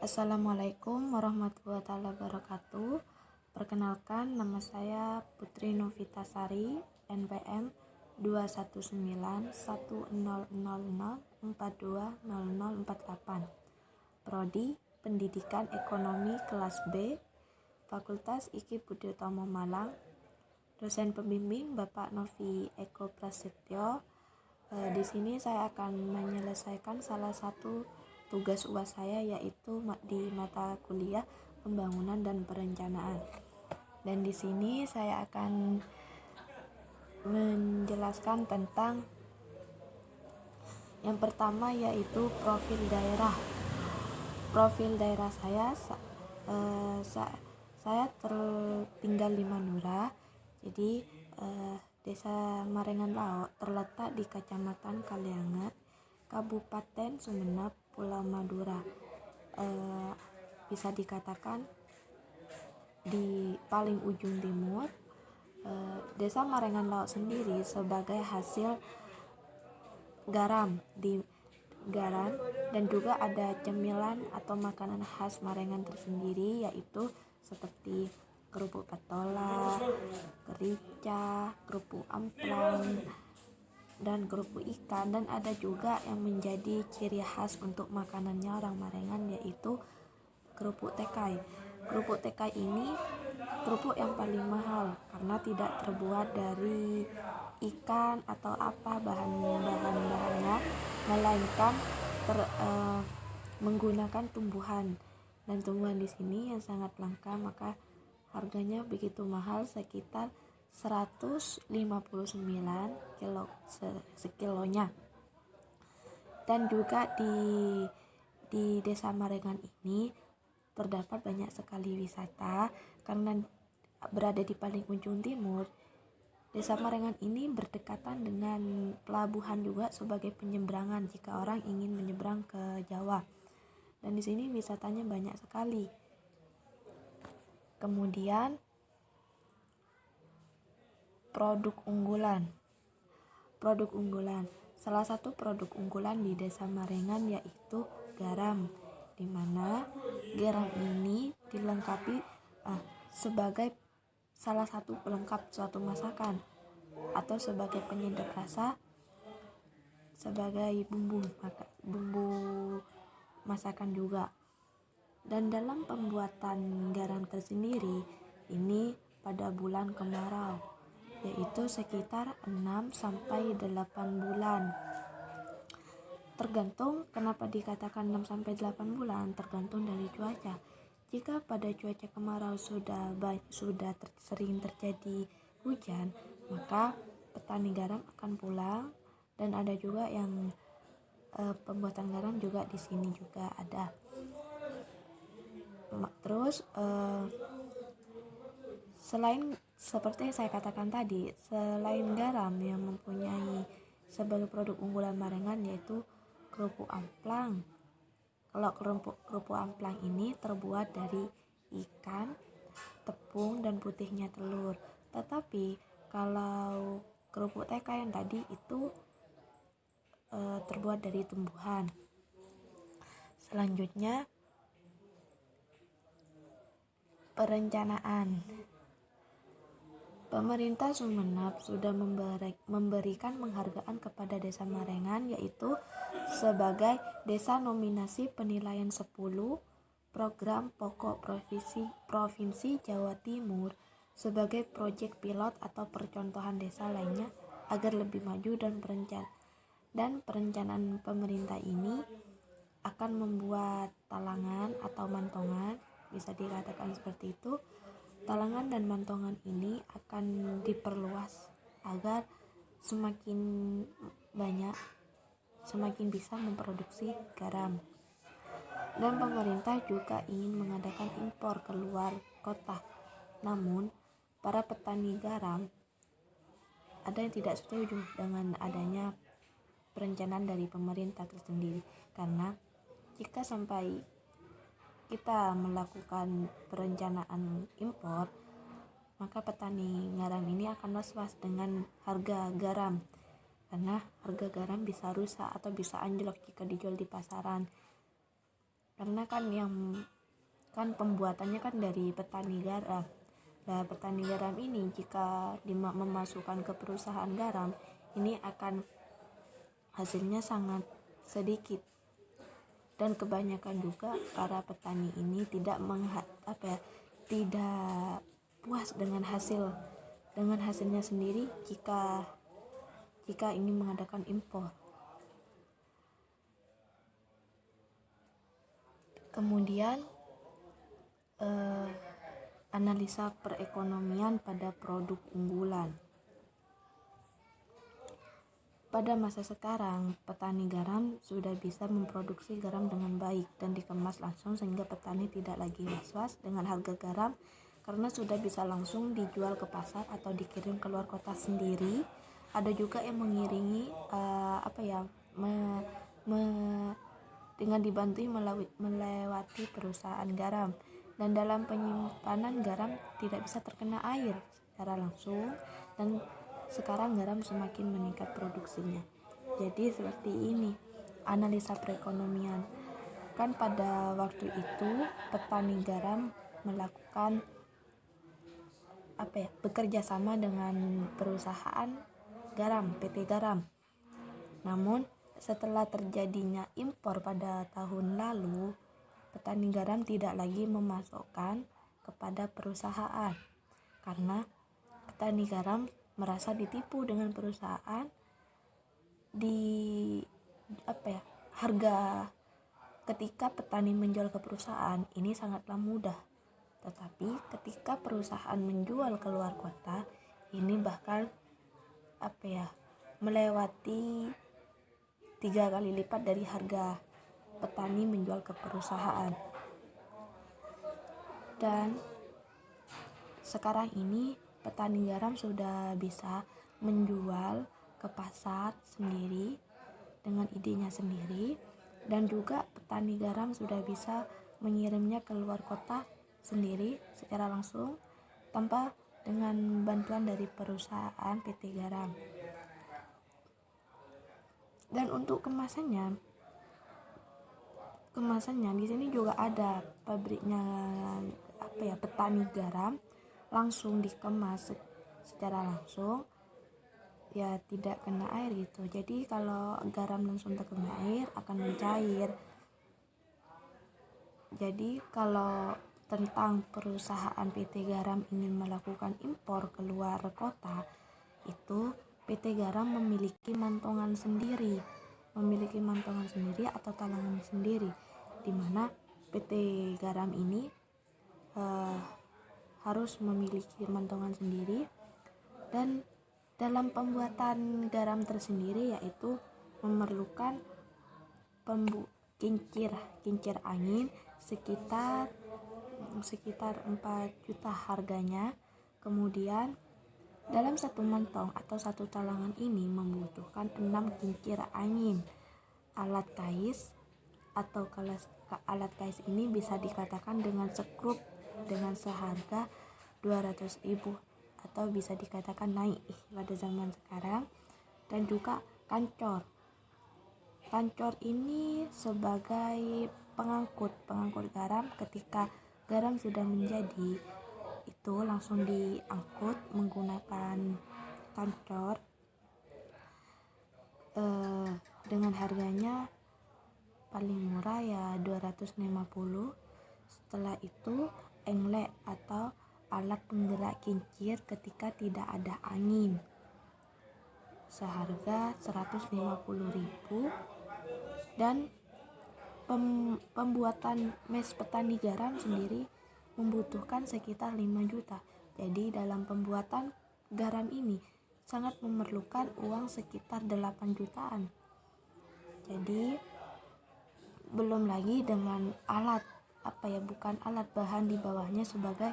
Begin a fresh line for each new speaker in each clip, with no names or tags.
Assalamualaikum warahmatullahi wabarakatuh. Perkenalkan, nama saya Putri Novitasari, NPM 2191000420048. Prodi Pendidikan Ekonomi kelas B, Fakultas IKIP Budi Utomo Malang. Dosen pembimbing Bapak Novi Eko Prasetyo. Di sini saya akan menyelesaikan salah satu tugas UAS saya, yaitu di mata kuliah Pembangunan dan Perencanaan. Dan di sini saya akan menjelaskan tentang yang pertama, yaitu profil daerah. Profil daerah saya tinggal di Madura. Jadi Desa Marengan Laok terletak di Kecamatan Kaliangat, Kabupaten Sumeneb, Pulau Madura. Bisa dikatakan di paling ujung timur. Desa Marengan Laok sendiri sebagai hasil garam dan juga ada cemilan atau makanan khas Marengan tersendiri, yaitu seperti kerupuk patola, kerica, kerupuk amplang, dan kerupuk ikan. Dan ada juga yang menjadi ciri khas untuk makanannya orang Marengan, yaitu kerupuk tekai. Kerupuk tekai ini kerupuk yang paling mahal karena tidak terbuat dari ikan atau apa bahan-bahannya, melainkan menggunakan tumbuhan. Dan tumbuhan di sini yang sangat langka, maka harganya begitu mahal, sekitar 159 kilo sekilonya. Dan juga di Desa Marengan ini terdapat banyak sekali wisata karena berada di paling ujung timur. Desa Marengan ini berdekatan dengan pelabuhan juga sebagai penyeberangan jika orang ingin menyeberang ke Jawa. Dan di sini wisatanya banyak sekali. Kemudian produk unggulan. Salah satu produk unggulan di Desa Marengan yaitu garam, di mana garam ini dilengkapi sebagai salah satu pelengkap suatu masakan atau sebagai penyedap rasa, sebagai bumbu masakan juga. Dan dalam pembuatan garam tersendiri ini pada bulan kemarau, yaitu sekitar 6-8 bulan. Tergantung kenapa dikatakan 6-8 bulan, tergantung dari cuaca. Jika pada cuaca kemarau sudah sering terjadi hujan, maka petani garam akan pulang. Dan ada juga yang pembuatan garam juga di sini juga ada. Terus selain seperti yang saya katakan tadi, selain garam yang mempunyai sebagai produk unggulan Marengan yaitu kerupuk amplang. Kalau kerupuk amplang ini terbuat dari ikan, tepung, dan putihnya telur. Tetapi kalau kerupuk teka yang tadi itu terbuat dari tumbuhan. Selanjutnya perencanaan. Pemerintah Sumeneb sudah memberikan penghargaan kepada Desa Marengan, yaitu sebagai Desa Nominasi Penilaian 10 Program Pokok Provinsi Jawa Timur sebagai proyek pilot atau percontohan desa lainnya agar lebih maju. Dan perencanaan pemerintah ini akan membuat talangan atau mantongan, bisa dikatakan seperti itu. Talangan dan mantongan ini akan diperluas agar semakin bisa memproduksi garam. Dan pemerintah juga ingin mengadakan impor keluar kota. Namun para petani garam ada yang tidak setuju dengan adanya perencanaan dari pemerintah tersendiri, karena jika sampai kita melakukan perencanaan impor, maka petani garam ini akan was-was dengan harga garam, karena harga garam bisa rusak atau bisa anjlok jika dijual di pasaran. karena kan pembuatannya kan dari petani garam. Nah, petani garam ini jika memasukkan ke perusahaan garam, ini akan hasilnya sangat sedikit, dan kebanyakan juga para petani ini tidak tidak puas dengan hasilnya sendiri jika ingin mengadakan impor. Kemudian analisa perekonomian pada produk unggulan. Pada masa sekarang, petani garam sudah bisa memproduksi garam dengan baik dan dikemas langsung sehingga petani tidak lagi was-was dengan harga garam karena sudah bisa langsung dijual ke pasar atau dikirim keluar kota sendiri. Ada juga yang mengiringi dengan dibantui melewati perusahaan garam, dan dalam penyimpanan garam tidak bisa terkena air secara langsung, dan sekarang garam semakin meningkat produksinya. Jadi seperti ini analisa perekonomian. Kan pada waktu itu petani garam melakukan bekerja sama dengan perusahaan garam, PT Garam. Namun setelah terjadinya impor pada tahun lalu, petani garam tidak lagi memasokkan kepada perusahaan karena petani garam merasa ditipu dengan perusahaan harga ketika petani menjual ke perusahaan ini sangatlah mudah, tetapi ketika perusahaan menjual keluar kota ini bahkan melewati 3 kali lipat dari harga petani menjual ke perusahaan. Dan sekarang ini petani garam sudah bisa menjual ke pasar sendiri dengan idenya sendiri, dan juga petani garam sudah bisa mengirimnya ke luar kota sendiri secara langsung tanpa dengan bantuan dari perusahaan PT Garam. Dan untuk kemasannya di sini juga ada pabriknya petani garam langsung dikemas secara langsung, ya tidak kena air gitu. Jadi kalau garam langsung terkena air akan mencair. Jadi kalau tentang perusahaan PT Garam ingin melakukan impor keluar kota, itu PT Garam memiliki mantongan sendiri atau talangan sendiri, di mana PT Garam ini harus memiliki mantongan sendiri, dan dalam pembuatan garam tersendiri yaitu memerlukan kincir angin sekitar 4 juta harganya. Kemudian dalam satu mantong atau satu talangan ini membutuhkan 6 kincir angin. Alat kais ini bisa dikatakan dengan skrup dengan seharga 200.000 atau bisa dikatakan naik pada zaman sekarang. Dan juga kancor ini sebagai pengangkut garam. Ketika garam sudah menjadi, itu langsung diangkut menggunakan kancor dengan harganya paling murah ya 250. Setelah itu englek atau alat penggerak kincir ketika tidak ada angin seharga 150.000, dan pembuatan mes petani garam sendiri membutuhkan sekitar 5 juta. Jadi dalam pembuatan garam ini sangat memerlukan uang sekitar 8 jutaan. Jadi belum lagi dengan bahan di bawahnya sebagai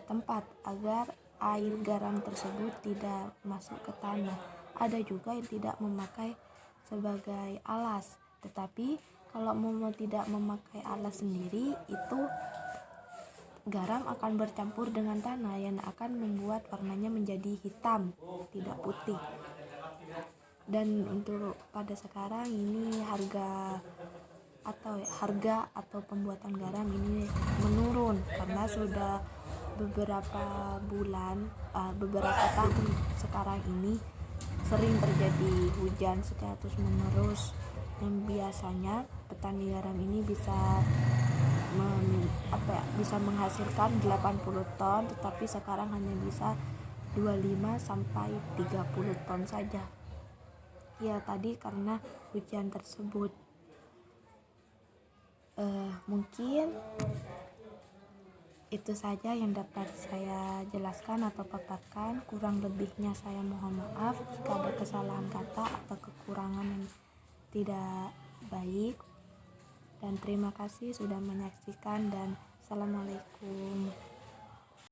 tempat agar air garam tersebut tidak masuk ke tanah. Ada juga yang tidak memakai sebagai alas, tetapi kalau tidak memakai alas sendiri, itu garam akan bercampur dengan tanah yang akan membuat warnanya menjadi hitam, tidak putih. Dan untuk pada sekarang ini harga atau pembuatan garam ini menurun karena sudah beberapa tahun sekarang ini sering terjadi hujan secara terus menerus, yang biasanya petani garam ini bisa menghasilkan 80 ton, tetapi sekarang hanya bisa 25 sampai 30 ton saja. Ya, tadi karena hujan tersebut. Mungkin itu saja yang dapat saya jelaskan atau paparkan. Kurang lebihnya saya mohon maaf jika ada kesalahan kata atau kekurangan yang tidak baik. Dan terima kasih sudah menyaksikan, dan assalamualaikum.